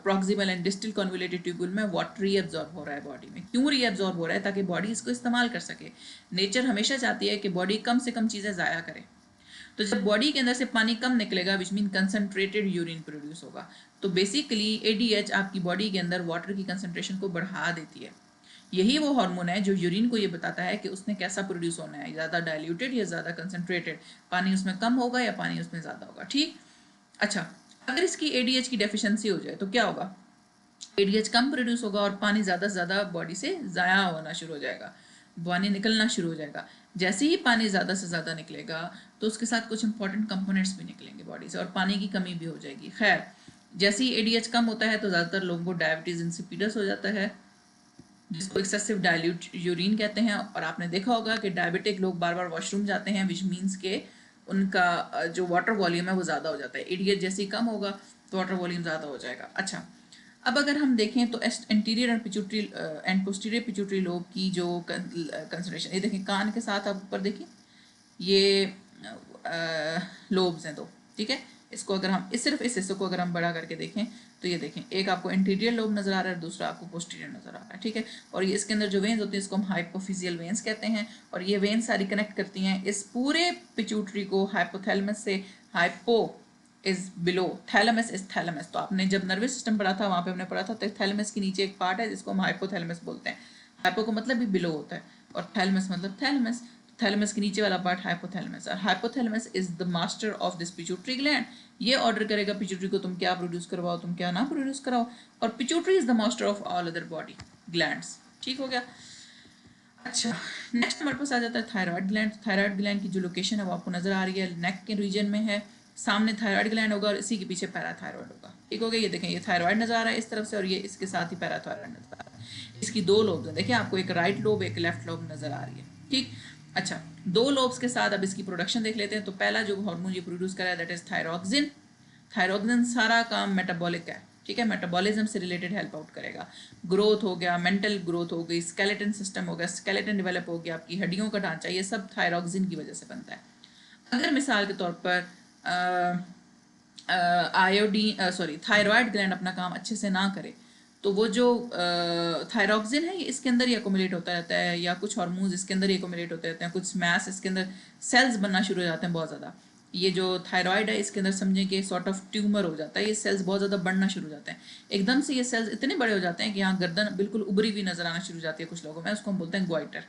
proximal and distal convoluted tubule में वाटर रीअब्जॉर्ब हो रहा है बॉडी में। क्यों रीअब्जॉर्ब हो रहा है, ताकि बॉडी इसको इस्तेमाल कर सके। नेचर हमेशा चाहती है कि बॉडी कम से कम चीज़ें ज़ाया करे। तो जब बॉडी के अंदर से पानी कम निकलेगा which mean concentrated urine produce होगा। तो बेसिकली एडीएच आपकी बॉडी के अंदर वाटर की कंसनट्रेशन को बढ़ा देती है। यही वो हार्मोन है जो यूरिन को ये बताता है कि उसने कैसा प्रोड्यूस होना है, ज़्यादा डाइल्यूटेड या ज़्यादा कंसनट्रेटेड, पानी उसमें कम होगा या पानी उसमें ज़्यादा होगा। ठीक। अच्छा, अगर इसकी एडीएच की डेफिशिएंसी हो जाए तो क्या होगा, एडीएच कम प्रोड्यूस होगा और पानी ज़्यादा से ज़्यादा बॉडी से ज़ाया होना शुरू हो जाएगा, पानी निकलना शुरू हो जाएगा। जैसे ही पानी ज़्यादा से ज़्यादा निकलेगा तो उसके साथ कुछ इंपॉर्टेंट कंपोनेंट्स भी निकलेंगे बॉडी से और पानी की कमी भी हो जाएगी। खैर, जैसे ही एडीएच कम होता है तो ज़्यादातर लोगों को डायबिटीज़ इंसिपिडस हो जाता है, जिसको एक्सेसिव डाइल्यूट यूरिन कहते हैं। और आपने देखा होगा कि डायबिटिक लोग बार बार वॉशरूम जाते हैं, विच मीन्स के उनका जो वाटर वॉल्यूम है वो ज़्यादा हो जाता है। इडियट जैसे ही कम होगा तो वाटर वॉल्यूम ज़्यादा हो जाएगा। अच्छा, अब अगर हम देखें तो anterior and pituitary and posterior pituitary lobe की जो कंसंट्रेशन, ये देखें कान के साथ आप ऊपर देखिए, ये लोब्स हैं दो, ठीक है। इसको अगर हम सिर्फ इस हिस्से को अगर हम बड़ा करके देखें तो ये देखें, एक आपको इंटीरियर लोब नजर आ रहा है, दूसरा आपको पोस्टीरियर नजर आ रहा है, ठीक है। और ये इसके अंदर जो वेन्स होती हैं इसको हम हाइपोफिजियल वेन्स कहते हैं। और ये वेन्स सारी कनेक्ट करती हैं इस पूरे पिट्यूटरी को हाइपोथैलेमस से। Hypo is below, thalamus is thalamus. तो आपने जब नर्वस सिस्टम पढ़ा था वहाँ पे हमने पढ़ा था तो थैलेमस के नीचे एक पार्ट है जिसको हम हाइपोथैलेमस बोलते हैं। हाइपो का मतलब भी बिलो होता है और थैलेमस मतलब थैलेमस। थैलेमस के नीचे वाला पार्ट हाइपोथैलेमस। और hypothalamus is the master of this pituitary gland. ये ऑर्डर करेगा पिट्यूटरी को तुम क्या प्रोड्यूस करवाओ, तुम क्या ना प्रोड्यूस कराओ। और pituitary is the master of all other body glands, ठीक हो गया। अच्छा, नेक्स्ट हमारे पास आ जाता है थायराइड ग्लैंड। थायराइड ग्लैंड की जो लोकेशन है वो आपको नजर आ रही है, नेक के रीजन में है। सामने थायराइड ग्लैंड होगा और इसी के पीछे पैराथायरॉयड होगा, ठीक हो गया। ये देखें, ये थायराइड नजर आ रहा है इस तरफ से और ये इसके साथ ही पैराथायरॉयड नजर आ रहा है। इसकी दो लोब्स हैं, देखिए आपको एक राइट लोब एक लेफ्ट लोब नजर आ रही है, ठीक। अच्छा, दो लोब्स के साथ अब इसकी प्रोडक्शन देख लेते हैं। तो पहला जो हार्मोन ये प्रोड्यूस करा है दैट इज थायरोक्सिन। थायरोक्सिन सारा काम मेटाबॉलिक है, ठीक है, मेटाबॉलिज्म से रिलेटेड हेल्प आउट करेगा। ग्रोथ हो गया, मेंटल ग्रोथ हो गई, स्केलेटन सिस्टम हो गया, स्केलेटन डेवलप हो गया, आपकी हड्डियों का ढांचा, ये सब थायरोक्सिन की वजह से बनता है। अगर मिसाल के तौर पर आयोडीन थायराइड ग्लैंड अपना काम अच्छे से ना करे तो वो जो थायरोक्सिन है ये इसके अंदर ही एकोमुलेट होता रहता है, या कुछ हार्मोन्स इसके अंदर ही एकोमुलेट होते रहते हैं, कुछ मैस इसके अंदर सेल्स बनना शुरू हो जाते हैं बहुत ज़्यादा। ये जो थायराइड है इसके अंदर समझें कि सॉर्ट ऑफ ट्यूमर हो जाता है, ये सेल्स बहुत ज़्यादा बढ़ना शुरू हो जाते हैं। एकदम से ये सेल्स इतने बड़े हो जाते हैं कि यहाँ गर्दन बिल्कुल उभरी हुई नजर आना शुरू हो जाती है कुछ लोगों में, उसको हम बोलते हैं ग्वाइटर।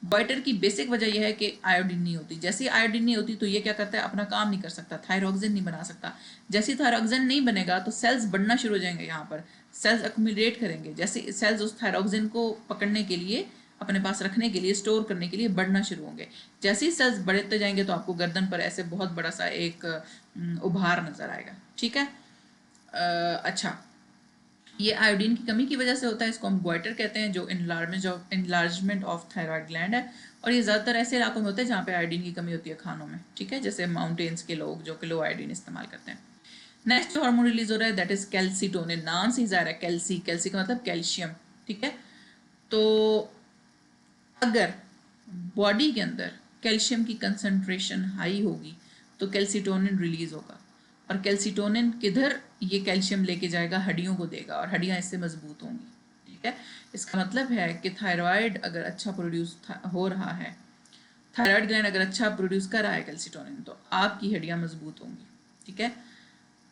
ग्वाइटर की बेसिक वजह यह है कि आयोडीन नहीं होती। जैसे ही आयोडीन नहीं होती तो ये क्या करता है, अपना काम नहीं कर सकता, थायरोक्सिन नहीं बना सकता। जैसे ही थायरोक्सिन नहीं बनेगा तो सेल्स बढ़ना शुरू हो जाएंगे, यहाँ पर सेल्स अक्यूमुलेट करेंगे। जैसे सेल्स उस थायरोक्सिन को पकड़ने के लिए, अपने पास रखने के लिए, स्टोर करने के लिए बढ़ना शुरू होंगे। जैसे ही सेल्स बढ़ते जाएंगे तो आपको गर्दन पर ऐसे बहुत बड़ा सा एक उभार नजर आएगा, ठीक है। अच्छा, ये आयोडीन की कमी की वजह से होता है, इसको हम ग्वाइटर कहते हैं, जो इनलार्जमेंट ऑफ थायराइड ग्लैंड है। और ये ज़्यादातर ऐसे इलाकों में होता है जहाँ पे आयोडीन की कमी होती है खानों में, ठीक है, जैसे माउंटेन्स के लोग जो कि लो आयोडीन इस्तेमाल करते हैं। नेक्स्ट जो हार्मोन रिलीज हो रहा है दैट इज कैल्सीटोनिन, नाम से ही जा रहा है कैल्सी, कैल्सी का मतलब कैल्शियम, ठीक है। तो अगर बॉडी के अंदर कैल्शियम की कंसंट्रेशन हाई होगी तो कैल्सीटोनिन रिलीज होगा। और कैल्सीटोनिन किधर, ये कैल्शियम लेके जाएगा, हड्डियों को देगा और हड्डियां इससे मजबूत होंगी, ठीक है। इसका मतलब है कि थायराइड अगर अच्छा प्रोड्यूस हो रहा है, थायराइड ग्लैंड अगर अच्छा प्रोड्यूस कर रहा है कैल्सीटोनिन, तो आपकी हड्डियां मजबूत होंगी, ठीक है।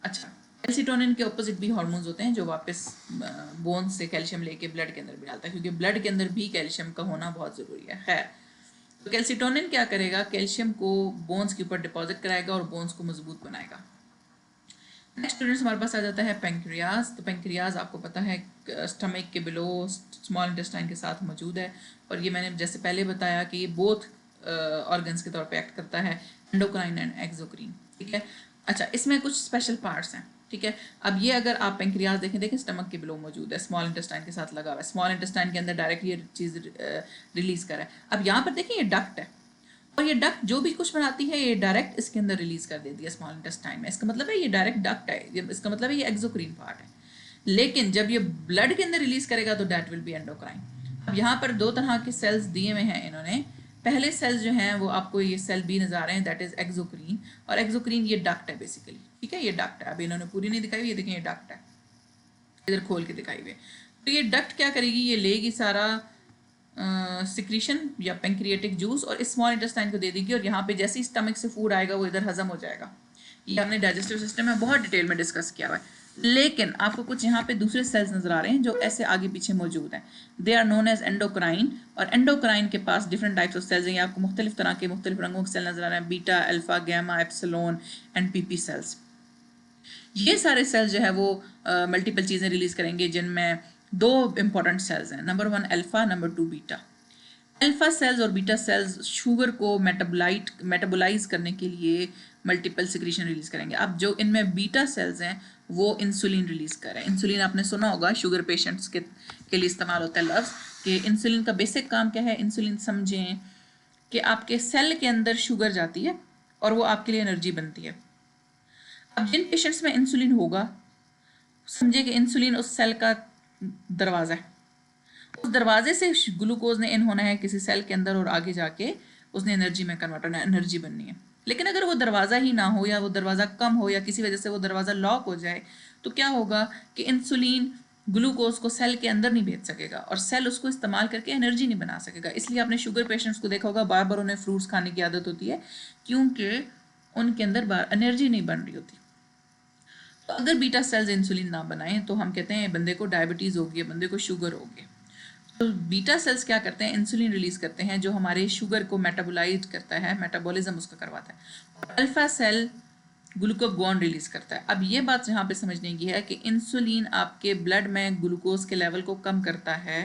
अच्छा, कैल्सीटोनिन के ऑपोजिट भी हार्मोन्स होते हैं जो वापस बोन्स से कैल्शियम लेके ब्लड के अंदर भी डालता है, क्योंकि ब्लड के अंदर भी कैल्शियम का होना बहुत ज़रूरी है। खैर, तो कैल्सीटोनिन क्या करेगा, कैल्शियम को बोन्स के ऊपर डिपॉजिट कराएगा और बोन्स को मजबूत बनाएगा। नेक्स्ट स्टूडेंट्स हमारे पास आ जाता है पेंक्रियाज। तो पेंक्रियाज आपको पता है स्टमक के बिलो स्मॉल इंटेस्टाइन के साथ मौजूद है। और ये मैंने जैसे पहले बताया कि ये बोथ ऑर्गन्स के तौर पे एक्ट करता है, एंडोक्राइन एंड एक्सोक्राइन, ठीक है। अच्छा, इसमें कुछ स्पेशल पार्ट्स हैं, ठीक है। अब ये अगर आप पेंक्रियाज देखें स्टमक के बिलो मौजूद है, स्मॉल इंटेस्टाइन के साथ लगा हुआ है, स्मॉल इंटेस्टाइन के अंदर डायरेक्ट ये चीज़ रिलीज कर रहा है। अब यहाँ पर देखिए ये डक्ट है और ये डक्ट जो भी कुछ बनाती है ये डायरेक्ट इसके अंदर रिलीज कर देती है स्मॉल इंटेस्टाइन में। इसका मतलब है ये डायरेक्ट डक्ट है, इसका मतलब है ये एक्सोक्राइन पार्ट है। लेकिन जब ये ब्लड के अंदर रिलीज करेगा तो दैट विल बी एंडोक्राइन। अब यहाँ पर दो तरह के सेल्स दिए हुए हैं इन्होंने। पहले सेल्स जो हैं वो आपको ये सेल बी नजर आ रहे हैं, दैट इज एक्सोक्राइन। और एक्सोक्राइन ये डक्ट है बेसिकली, ठीक है, ये डक्ट है। अब इन्होंने पूरी नहीं दिखाई हुई, ये देखें ये डक्ट है, इधर खोल के दिखाई हुई। तो ये डक्ट क्या करेगी, ये लेगी सारा सिक्रीशन या पेंक्रियाटिक जूस और स्मॉल इंटेस्टाइन को दे देगी। और यहाँ पे जैसे ही स्टमक से फूड आएगा वो इधर हजम हो जाएगा। ये हमने डाइजेस्टिव सिस्टम में बहुत डिटेल में डिस्कस किया हुआ है। लेकिन आपको कुछ यहाँ पे दूसरे सेल्स नजर आ रहे हैं जो ऐसे आगे पीछे मौजूद हैं, they are known as endocrine. और एंडोक्राइन के पास डिफरेंट टाइप्स ऑफ सेल्स हैं, ये आपको मुख्तलिफ तरह के मुख्तलिफ रंगों के सेल नजर आ रहे हैं, beta, alpha, gamma, epsilon and PP cells. ये सारे सेल्स जो है वो मल्टीपल चीज़ें रिलीज करेंगे, जिनमें दो इंपॉर्टेंट सेल्स हैं, number 1 alpha, number 2 beta. Alpha cells और बीटा सेल्स शुगर को मेटाबोलाइज करने के लिए मल्टीपल सिक्रीशन रिलीज करेंगे। अब जो इनमें बीटा सेल्स हैं वो इंसुलिन रिलीज कर रहे हैं। इंसुलिन आपने सुना होगा शुगर पेशेंट्स के के लिए इस्तेमाल होता है लफ्ज़ कि इंसुलिन का बेसिक काम क्या है। इंसुलिन समझें कि आपके सेल के अंदर शुगर जाती है और वो आपके लिए एनर्जी बनती है। अब जिन पेशेंट्स में इंसुलिन होगा, समझे कि इंसुलिन उस सेल का दरवाज़ा है, उस दरवाजे से ग्लूकोज ने इन होना है किसी सेल के अंदर और आगे जाके उसने एनर्जी में कन्वर्ट होना है, एनर्जी बननी है। लेकिन अगर वो दरवाज़ा ही ना हो या वो दरवाज़ा कम हो या किसी वजह से वो दरवाज़ा लॉक हो जाए तो क्या होगा कि इंसुलिन ग्लूकोज को सेल के अंदर नहीं भेज सकेगा और सेल उसको इस्तेमाल करके एनर्जी नहीं बना सकेगा। इसलिए आपने शुगर पेशेंट्स को देखा होगा बार बार उन्हें फ्रूट्स खाने की आदत होती है, क्योंकि उनके अंदर बार एनर्जी नहीं बन रही होती। तो अगर बीटा सेल्स इंसुलिन ना बनाएं तो हम कहते हैं बंदे को डायबिटीज़ हो गई, बंदे को शुगर हो गई। तो बीटा सेल्स क्या करते हैं, इंसुलिन रिलीज करते हैं जो हमारे शुगर को मेटाबोलाइज करता है, मेटाबॉलिज्म उसका करवाता है। अल्फा सेल ग्लूकागॉन रिलीज करता है। अब ये बात यहाँ पे समझने की है कि इंसुलिन आपके ब्लड में ग्लूकोज के लेवल को कम करता है,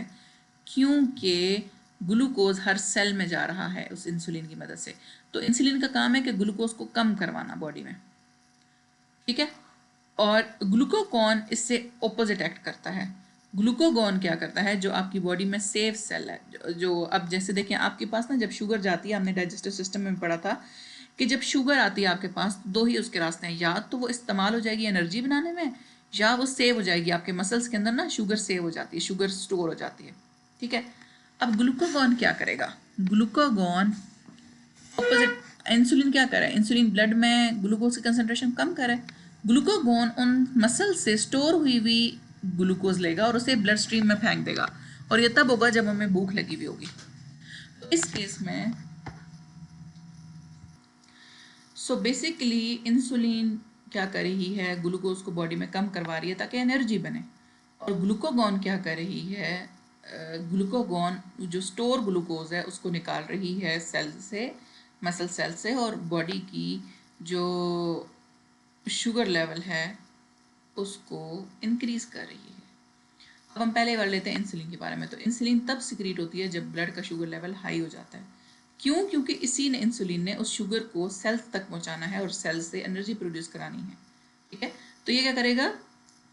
क्योंकि ग्लूकोज हर सेल में जा रहा है उस इंसुलिन की मदद से। तो इंसुलिन का काम है कि ग्लूकोज को कम करवाना बॉडी में, ठीक है। और ग्लूकागॉन इससे ऑपोजिट एक्ट करता है। ग्लूकागॉन क्या करता है, जो आपकी बॉडी में सेफ सेल है, जो अब जैसे देखें आपके पास ना जब शुगर जाती है, हमने डाइजेस्टिव सिस्टम में पढ़ा था कि जब शुगर आती है आपके पास तो दो ही उसके रास्ते हैं, या तो वो इस्तेमाल हो जाएगी एनर्जी बनाने में या वो सेव हो जाएगी। आपके मसल्स के अंदर ना शुगर सेव हो जाती है, शुगर स्टोर हो जाती है, ठीक है। अब ग्लूकागॉन क्या करेगा, ग्लूकागॉन ऑपोजिट, इंसुलिन क्या करे, इंसुलिन ब्लड में ग्लूकोज की कंसंट्रेशन कम करे, ग्लूकागॉन उन मसल से स्टोर हुई हुई ग्लूकोज लेगा और उसे ब्लड स्ट्रीम में फेंक देगा, और ये तब होगा जब हमें भूख लगी हुई होगी। इस केस में बेसिकली इंसुलिन क्या कर रही है, ग्लूकोज को बॉडी में कम करवा रही है ताकि एनर्जी बने, और ग्लूकागॉन क्या कर रही है, ग्लूकागॉन जो स्टोर ग्लूकोज है उसको निकाल रही है सेल से, मसल सेल से, और बॉडी की जो शुगर लेवल है उसको इंक्रीज कर रही है। अब हम पहले कर लेते हैं इंसुलिन के बारे में। तो इंसुलिन तब सिक्रीट होती है जब ब्लड का शुगर लेवल हाई हो जाता है। क्यों? क्योंकि इसी ने इंसुलिन ने उस शुगर को सेल्स तक पहुंचाना है और सेल्स से एनर्जी प्रोड्यूस करानी है, ठीक है। तो ये क्या करेगा,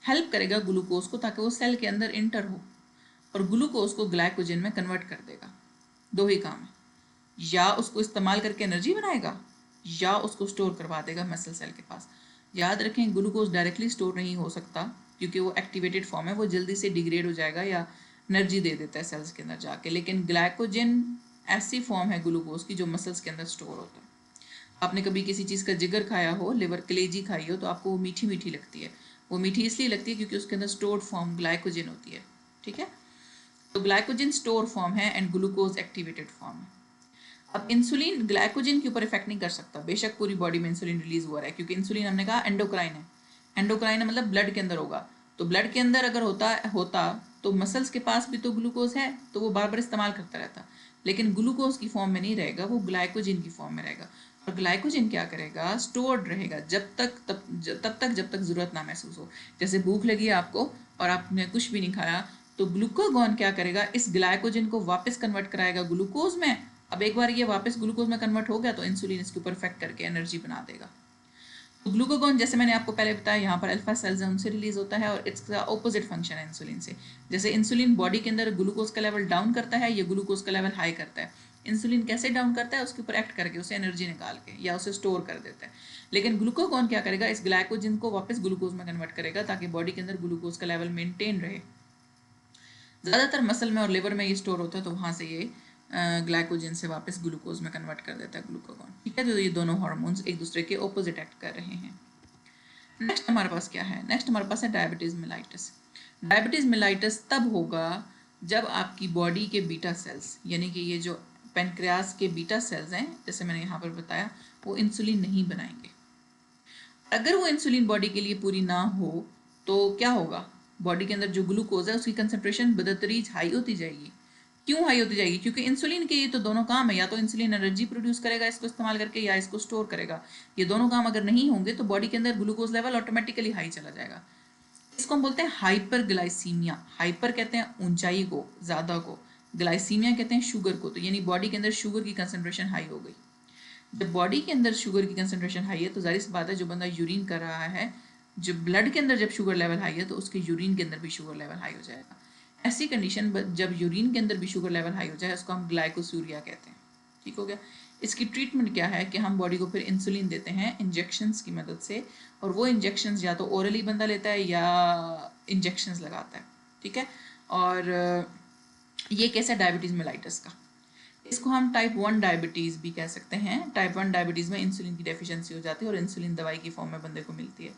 हेल्प करेगा ग्लूकोज को ताकि वो सेल के अंदर इंटर हो और ग्लूकोज को ग्लाइकोजन में कन्वर्ट कर देगा। दो ही काम है, या उसको इस्तेमाल करके एनर्जी बनाएगा या उसको स्टोर करवा देगा मसल सेल के पास। याद रखें ग्लूकोज डायरेक्टली स्टोर नहीं हो सकता क्योंकि वो एक्टिवेटेड फॉर्म है, वो जल्दी से डिग्रेड हो जाएगा या एनर्जी दे देता है सेल्स के अंदर जाके। लेकिन ग्लाइकोजन ऐसी फॉर्म है ग्लूकोज की जो मसल्स के अंदर स्टोर होता है। आपने कभी किसी चीज़ का जिगर खाया हो, लिवर कलेजी खाई हो, तो आपको वो मीठी मीठी लगती है। वो मीठी इसलिए लगती है क्योंकि उसके अंदर स्टोर्ड फॉर्म ग्लाइकोजन होती है, ठीक है। तो ग्लाइकोजन स्टोर फॉर्म है एंड ग्लूकोज एक्टिवेटेड फॉर्म है। अब इंसुलिन ग्लाइकोजन के ऊपर इफेक्ट नहीं कर सकता, बेशक पूरी बॉडी में इंसुलिन रिलीज हुआ है, क्योंकि इंसुलिन हमने कहा एंडोक्राइन है। एंडोक्राइन मतलब ब्लड के अंदर होगा, तो ब्लड के अंदर अगर होता तो मसल्स के पास भी तो ग्लूकोज है, तो वो बार बार इस्तेमाल करता रहता, लेकिन ग्लूकोज की फॉर्म में नहीं रहेगा, वो ग्लाइकोजन की फॉर्म में रहेगा। और ग्लाइकोजन क्या करेगा, स्टोर्ड रहेगा जब तक जब तक ज़रूरत ना महसूस हो। जैसे भूख लगी है आपको और आपने कुछ भी नहीं खाया, तो ग्लूकागॉन क्या करेगा, इस ग्लाइकोजन को वापस कन्वर्ट कराएगा ग्लूकोज में। अब एक बार ये वापस ग्लूकोज में कन्वर्ट हो गया तो इंसुलिन इसके ऊपर इफेक्ट करके एनर्जी बना देगा। तो ग्लूकागॉन जैसे मैंने आपको पहले बताया, यहाँ पर अल्फा सेल्स हैं उनसे रिलीज होता है और इसका ऑपोजिट फंक्शन है इंसुलिन से। जैसे इंसुलिन बॉडी के अंदर ग्लूकोज का लेवल डाउन करता है, ये ग्लूकोज का लेवल हाई करता है। इंसुलिन कैसे डाउन करता है, उसके ऊपर एक्ट करके उसे एनर्जी निकाल के या उसे स्टोर कर देता है। लेकिन ग्लूकागॉन क्या करेगा, इस ग्लाइकोजन को वापस ग्लूकोज में कन्वर्ट करेगा ताकि बॉडी के अंदर ग्लूकोज का लेवल मेंटेन रहे। ज़्यादातर मसल में और लिवर में ये स्टोर होता है, तो वहाँ से ये ग्लाइकोजन से वापस ग्लूकोज में कन्वर्ट कर देता है ग्लूकागॉन, ठीक है। तो ये दोनों हार्मोन्स एक दूसरे के ऑपोजिट एक्ट कर रहे हैं। नेक्स्ट हमारे पास क्या है, नेक्स्ट हमारे पास है डायबिटीज़ मेलाइटस। डायबिटीज़ मेलाइटस तब होगा जब आपकी बॉडी के बीटा सेल्स, यानी कि ये जो पेनक्रियास के बीटा सेल्स हैं, जैसे मैंने यहाँ पर बताया, वो इंसुलिन नहीं बनाएंगे। अगर वो इंसुलिन बॉडी के लिए पूरी ना हो तो क्या होगा, बॉडी के अंदर जो ग्लूकोज है उसकी कंसंट्रेशन बदतरीज हाई होती जाएगी। क्यों हाई होती जाएगी, क्योंकि इंसुलिन के ये तो दोनों काम है, या तो इंसुलिन एनर्जी प्रोड्यूस करेगा इसको इस्तेमाल करके, या इसको स्टोर करेगा। ये दोनों काम अगर नहीं होंगे तो बॉडी के अंदर ग्लूकोज लेवल ऑटोमेटिकली हाई चला जाएगा। इसको हम बोलते हैं हाइपर ग्लाइसीमिया। हाइपर कहते हैं ऊंचाई को, ज़्यादा को, ग्लाइसीमिया कहते हैं शुगर को। तो यानी बॉडी के अंदर शुगर की कंसंट्रेशन हाई हो गई। जब बॉडी के अंदर शुगर की कंसंट्रेशन हाई है तो जाहिर सी बात है जो बंदा यूरिन कर रहा है, जो ब्लड के अंदर जब शुगर लेवल हाई है तो उसके यूरिन के अंदर भी शुगर लेवल हाई हो जाएगा। ऐसी कंडीशन जब यूरिन के अंदर भी शुगर लेवल हाई हो जाए उसको हम ग्लाइकोसूरिया कहते हैं। ठीक हो गया। इसकी ट्रीटमेंट क्या है कि हम बॉडी को फिर इंसुलिन देते हैं इंजेक्शंस की मदद से, और वो इंजेक्शंस या तो ओरली बंदा लेता है या इंजेक्शंस लगाता है। ठीक है। और ये केस है डायबिटीज़ मेलाइटस का। इसको हम टाइप 1 डायबिटीज़ भी कह सकते हैं। टाइप 1 डायबिटीज़ में इंसुलिन की डेफिशिएंसी हो जाती है और इंसुलिन दवाई की फॉर्म में बंदे को मिलती है।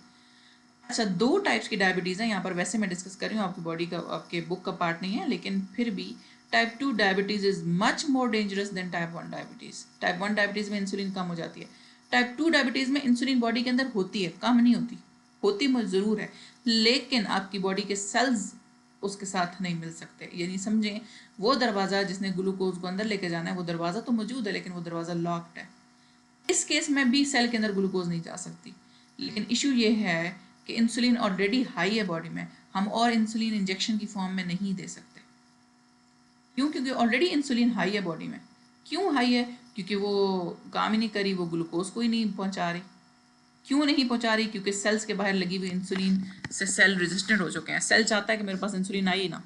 अच्छा, 2 टाइप्स की डायबिटीज़ हैं यहाँ पर, वैसे मैं डिस्कस कर रही हूँ, आपकी बॉडी का आपके बुक का पार्ट नहीं है, लेकिन फिर भी type 2 diabetes is much more dangerous than type 1 diabetes. Type 1 diabetes में इंसुलिन कम हो जाती है, टाइप 2 डायबिटीज़ में इंसुलिन बॉडी के अंदर होती है, कम नहीं होती, होती ज़रूर है, लेकिन आपकी बॉडी के सेल्स उसके साथ नहीं मिल सकते। यानी समझें, वो दरवाज़ा जिसने ग्लूकोज को अंदर लेके जाना है वो दरवाज़ा तो मौजूद है लेकिन वो दरवाज़ा लॉक्ड है। इस केस में भी सेल के अंदर ग्लूकोज नहीं जा सकती। लेकिन इशू ये है कि इंसुलिन ऑलरेडी हाई है बॉडी में, हम और इंसुलिन इंजेक्शन की फॉर्म में नहीं दे सकते। क्यों? क्योंकि ऑलरेडी इंसुलिन हाई है बॉडी में। क्यों हाई है? क्योंकि वो काम ही नहीं करी, वो ग्लूकोज को ही नहीं पहुंचा रही। क्यों नहीं पहुंचा रही? क्योंकि सेल्स के बाहर लगी हुई इंसुलिन से सेल रेजिस्टेंट हो चुके हैं। सेल चाहता है कि मेरे पास इंसुलिन आई ना।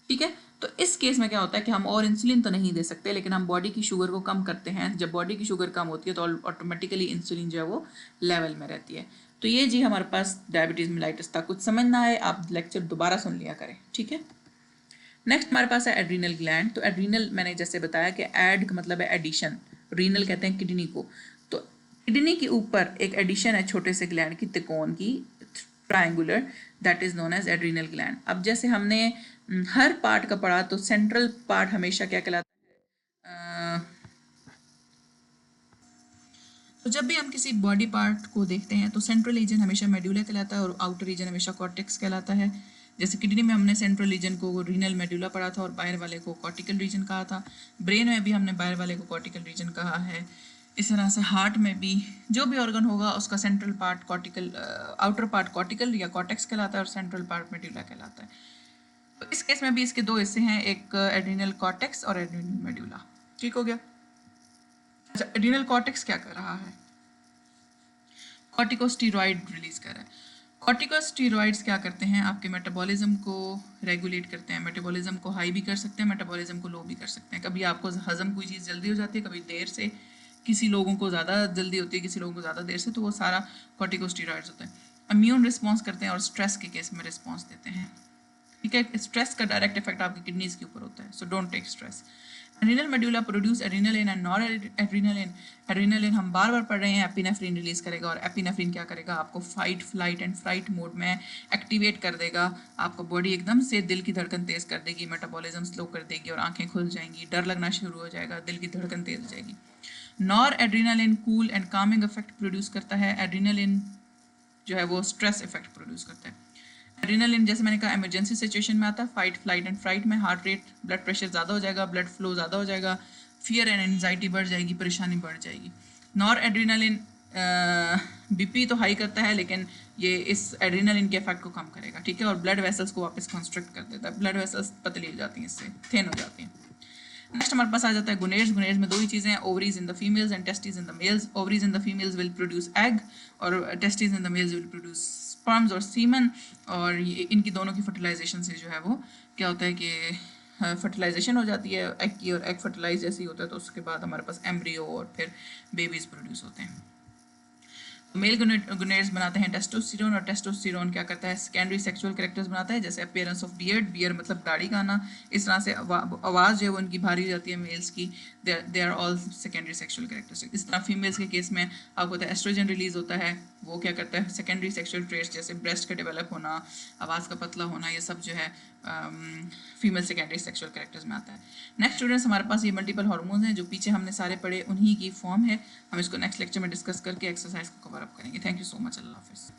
ठीक है। तो इस केस में क्या होता है कि हम और इंसुलिन तो नहीं दे सकते, लेकिन हम बॉडी की शुगर को कम करते हैं। जब बॉडी की शुगर कम होती है तो ऑटोमेटिकली इंसुलिन जो है वो लेवल में रहती है। तो ये जी हमारे पास डायबिटीज़ मेलाइटिस था। कुछ समझ ना आए आप लेक्चर दोबारा सुन लिया करें। ठीक है। नेक्स्ट हमारे पास है एड्रीनल ग्लैंड। तो एड्रीनल मैंने जैसे बताया कि एड का मतलब है एडिशन, रीनल कहते हैं किडनी को। तो किडनी के ऊपर एक एडिशन है छोटे से ग्लैंड की, त्रिकोण की, triangular, that is known as adrenal gland. अब जैसे हमने हर पार्ट का पढ़ा, तो सेंट्रल पार्ट हमेशा क्या कहलाता है? तो जब भी हम किसी बॉडी पार्ट को देखते हैं तो सेंट्रल रीजन हमेशा मेडुला कहलाता है और आउटर रीजन हमेशा कॉर्टेक्स कहलाता है। जैसे किडनी में हमने सेंट्रल रीजन को रीनल मेडुला पढ़ा था और बाहर वाले को कॉर्टिकल रीजन कहा था। ब्रेन में भी हमने बाहर वाले को कॉर्टिकल रीजन कहा है। इस तरह से हार्ट में भी जो भी ऑर्गन होगा उसका central part cortical, outer part cortical या कॉर्टेक्स कहलाता है और सेंट्रल पार्ट मेडुला कहलाता है। तो इस केस में भी इसके दो हिस्से हैं, एक एड्रिनल कॉर्टेक्स और एड्रिनल मेडुला। ठीक हो गया। अच्छा, एड्रिनल कॉर्टेक्स क्या कर रहा है? कॉर्टिकोस्टेरॉइड रिलीज कर रहा है। कॉर्टिकोस्टेरॉइड्स क्या करते हैं? आपके मेटाबॉलिज्म को रेगुलेट करते हैं। मेटाबॉलिज्म को हाई भी कर सकते हैं, मेटाबॉलिज्म को लो भी कर सकते हैं। कभी आपको हजम कोई चीज़ जल्दी हो जाती है, कभी देर से, किसी लोगों को ज़्यादा जल्दी होती है, किसी लोगों को ज़्यादा देर से, तो वो सारा कॉर्टिकोस्टेरॉइड्स होते हैं। इम्यून रिस्पॉन्स करते हैं और स्ट्रेस के केस में रिस्पॉन्स देते हैं। ठीक है। स्ट्रेस का डायरेक्ट इफेक्ट आपकी किडनीज के ऊपर होता है, so don't take stress. Adrenal medulla produce adrenaline and noradrenaline. Adrenaline हम बार बार पढ़ रहे हैं, एपिनेफ्रिन रिलीज करेगा, और एपिनेफ्रिन क्या करेगा? आपको fight, flight and fright mode में एक्टिवेट कर देगा। आपको बॉडी एकदम से दिल की धड़कन तेज कर देगी, मेटाबॉलिज्म स्लो कर देगी और आंखें खुल जाएंगी, डर लगना शुरू हो जाएगा, दिल की धड़कन तेज हो जाएगी। Nor adrenaline cool and Kameng effect produce करता है। एड्रिनलिन जो है वो स्ट्रेस इफेक्ट प्रोड्यूस करता है। एड्रिनलिन जैसे मैंने कहा इमरजेंसी सिचुएशन में आता है, फाइट, फ्लाइट एंड फ्राइट में हार्ट रेट, ब्लड प्रेशर ज़्यादा हो जाएगा, ब्लड फ्लो ज़्यादा हो जाएगा, फियर एंड एंजाइटी बढ़ जाएगी, परेशानी बढ़ जाएगी। नॉर एड्रिनलिन बीपी तो हाई करता है, लेकिन ये इस एड्रिनलिन के इफेक्ट को कम करेगा। ठीक है। और ब्लड वेसल्स को वापस कंस्ट्रक्ट कर देता है, ब्लड वेसल्स पतली हो जाती हैं, इससे थिन हो जाती हैं। नेक्स्ट हमारे पास आ जाता है गुनेड्स। गुनेड्स में दो ही चीज़ें हैं, ovaries in the females and testis in the males. Ovaries in the females will produce egg और testis in the males will produce sperms और सीमन। और ये इनकी दोनों की फर्टिलाइजेशन से जो है वो क्या होता है कि फर्टिलाइजेशन हो जाती है एग की, और एग फर्टिलाइज जैसे ही होता है तो उसके बाद हमारे पास एम्ब्रियो और फिर बेबीज प्रोड्यूस होते हैं। मेल गुनेड्स बनाते हैं टेस्टोस्टेरोन, और टेस्टोस्टेरोन क्या करता है? सेकेंडरी सेक्सुअल कैरेक्टर्स बनाता है, जैसे अपीयरेंस ऑफ बियर्ड, बियर्ड मतलब दाढ़ी का आना, इस तरह से आवाज़ जो है वो उनकी भारी हो जाती है मेल्स की। They are all secondary sexual characteristic. इस तरह फीमेल्स के केस में आपको होता है एस्ट्रोजन रिलीज होता है, वो क्या करता है? सेकेंडरी सेक्सुअल ट्रेट्स जैसे ब्रेस्ट का डेवलप होना, आवाज़ का पतला होना, ये सब जो है फीमेल सेकेंडरी सेक्सुअल कैरेक्टर्स में आता है। नेक्स्ट स्टूडेंट्स, हमारे पास ये मल्टीपल हार्मोन्स हैं जो पीछे हमने सारे पढ़े, उन्हीं की फॉर्म है। हम इसको नेक्स्ट लेक्चर में डिस्कस करके एक्सरसाइज को कवर अप करेंगे। Thank you so much. अल्लाह हाफिज़।